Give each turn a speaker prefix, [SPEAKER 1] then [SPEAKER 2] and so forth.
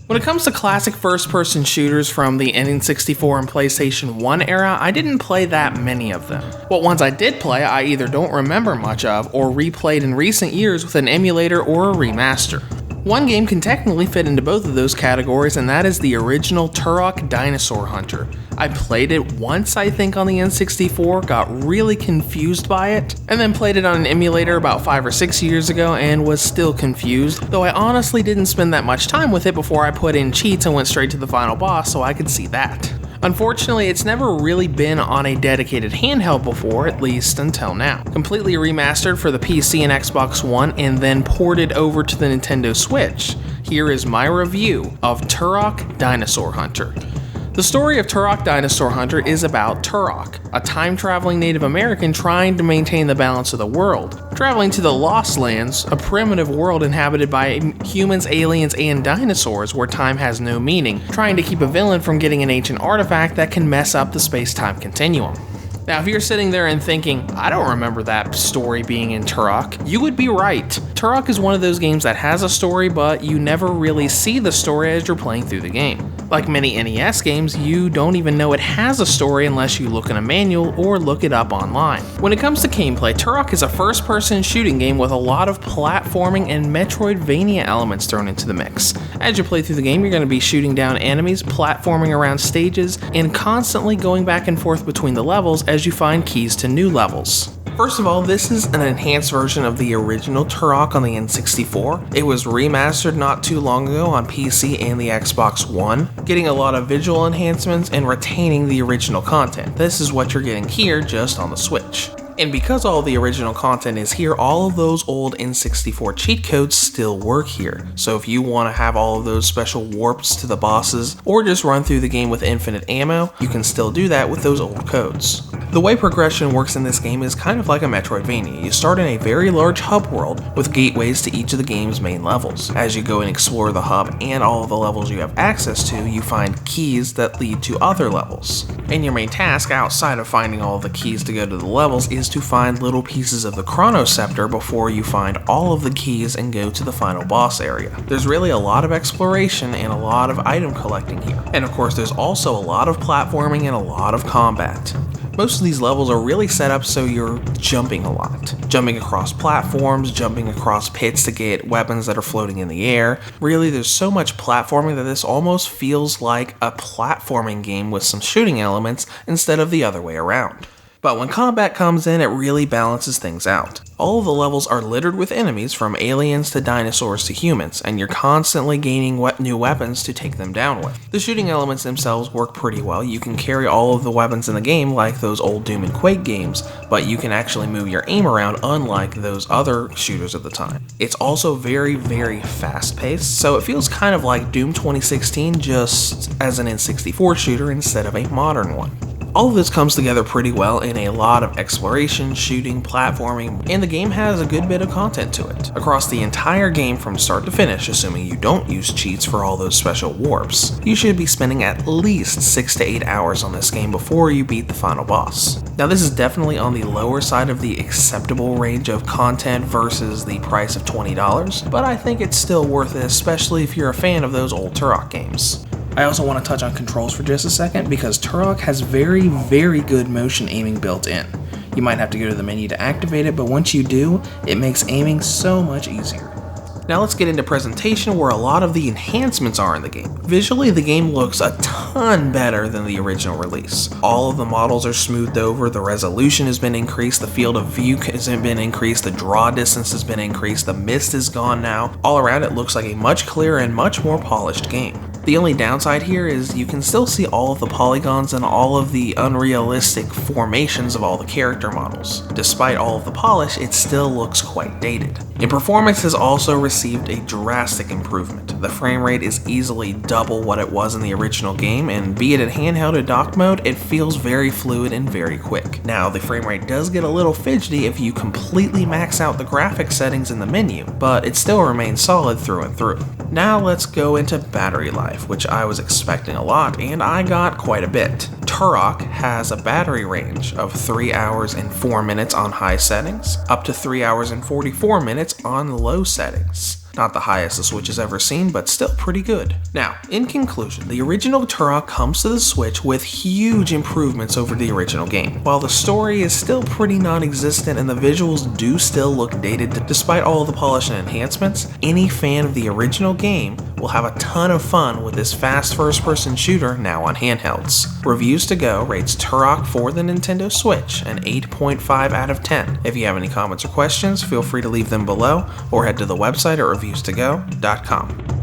[SPEAKER 1] When it comes to classic first-person shooters from the N64 and PlayStation 1 era, I didn't play that many of them. What ones I did play, I either don't remember much of, or replayed in recent years with an emulator or a remaster. One game can technically fit into both of those categories, and that is the original Turok Dinosaur Hunter. I played it once, I think, on the N64, got really confused by it, and then played it on an emulator about 5 or 6 years ago and was still confused, though I honestly didn't spend that much time with it before I put in cheats and went straight to the final boss so I could see that. Unfortunately, it's never really been on a dedicated handheld before, at least until now. Completely remastered for the PC and Xbox One and then ported over to the Nintendo Switch. Here is my review of Turok Dinosaur Hunter. The story of Turok Dinosaur Hunter is about Turok, a time-traveling Native American trying to maintain the balance of the world. Traveling to the Lost Lands, a primitive world inhabited by humans, aliens, and dinosaurs where time has no meaning, trying to keep a villain from getting an ancient artifact that can mess up the space-time continuum. Now, if you're sitting there and thinking, I don't remember that story being in Turok, you would be right. Turok is one of those games that has a story, but you never really see the story as you're playing through the game. Like many NES games, you don't even know it has a story unless you look in a manual or look it up online. When it comes to gameplay, Turok is a first-person shooting game with a lot of platforming and Metroidvania elements thrown into the mix. As you play through the game, you're going to be shooting down enemies, platforming around stages, and constantly going back and forth between the levels as you find keys to new levels. First of all, this is an enhanced version of the original Turok on the N64. It was remastered not too long ago on PC and the Xbox One, getting a lot of visual enhancements and retaining the original content. This is what you're getting here just on the Switch. And because all the original content is here, all of those old N64 cheat codes still work here. So if you want to have all of those special warps to the bosses, or just run through the game with infinite ammo, you can still do that with those old codes. The way progression works in this game is kind of like a Metroidvania. You start in a very large hub world with gateways to each of the game's main levels. As you go and explore the hub and all of the levels you have access to, you find keys that lead to other levels. And your main task outside of finding all of the keys to go to the levels is to find little pieces of the Chronoscepter before you find all of the keys and go to the final boss area. There's really a lot of exploration and a lot of item collecting here. And of course there's also a lot of platforming and a lot of combat. Most of these levels are really set up so you're jumping a lot. Jumping across platforms, jumping across pits to get weapons that are floating in the air. Really, there's so much platforming that this almost feels like a platforming game with some shooting elements instead of the other way around. But when combat comes in, it really balances things out. All of the levels are littered with enemies, from aliens to dinosaurs to humans, and you're constantly gaining new weapons to take them down with. The shooting elements themselves work pretty well. You can carry all of the weapons in the game like those old Doom and Quake games, but you can actually move your aim around unlike those other shooters of the time. It's also very, very fast-paced, so it feels kind of like Doom 2016 just as an N64 shooter instead of a modern one. All of this comes together pretty well in a lot of exploration, shooting, platforming, and the game has a good bit of content to it. Across the entire game from start to finish, assuming you don't use cheats for all those special warps, you should be spending at least 6 to 8 hours on this game before you beat the final boss. Now this is definitely on the lower side of the acceptable range of content versus the price of $20, but I think it's still worth it, especially if you're a fan of those old Turok games. I also want to touch on controls for just a second because Turok has very, very good motion aiming built in. You might have to go to the menu to activate it, but once you do, it makes aiming so much easier. Now let's get into presentation, where a lot of the enhancements are in the game. Visually, the game looks a ton better than the original release. All of the models are smoothed over, the resolution has been increased, the field of view has been increased, the draw distance has been increased, the mist is gone now. All around it looks like a much clearer and much more polished game. The only downside here is you can still see all of the polygons and all of the unrealistic formations of all the character models. Despite all of the polish, it still looks quite dated. And performance has also received a drastic improvement. The frame rate is easily double what it was in the original game, and be it in handheld or dock mode, it feels very fluid and very quick. Now, the frame rate does get a little fidgety if you completely max out the graphics settings in the menu, but it still remains solid through and through. Now let's go into battery life, which I was expecting a lot, and I got quite a bit. Turok has a battery range of 3 hours and 4 minutes on high settings, up to 3 hours and 44 minutes on low settings. Not the highest the Switch has ever seen, but still pretty good. Now, in conclusion, the original Turok comes to the Switch with huge improvements over the original game. While the story is still pretty non-existent and the visuals do still look dated despite all of the polish and enhancements, any fan of the original game will have a ton of fun with this fast first-person shooter now on handhelds. Reviews to Go rates Turok for the Nintendo Switch an 8.5 out of 10. If you have any comments or questions, feel free to leave them below or head to the website at reviewstogo.com.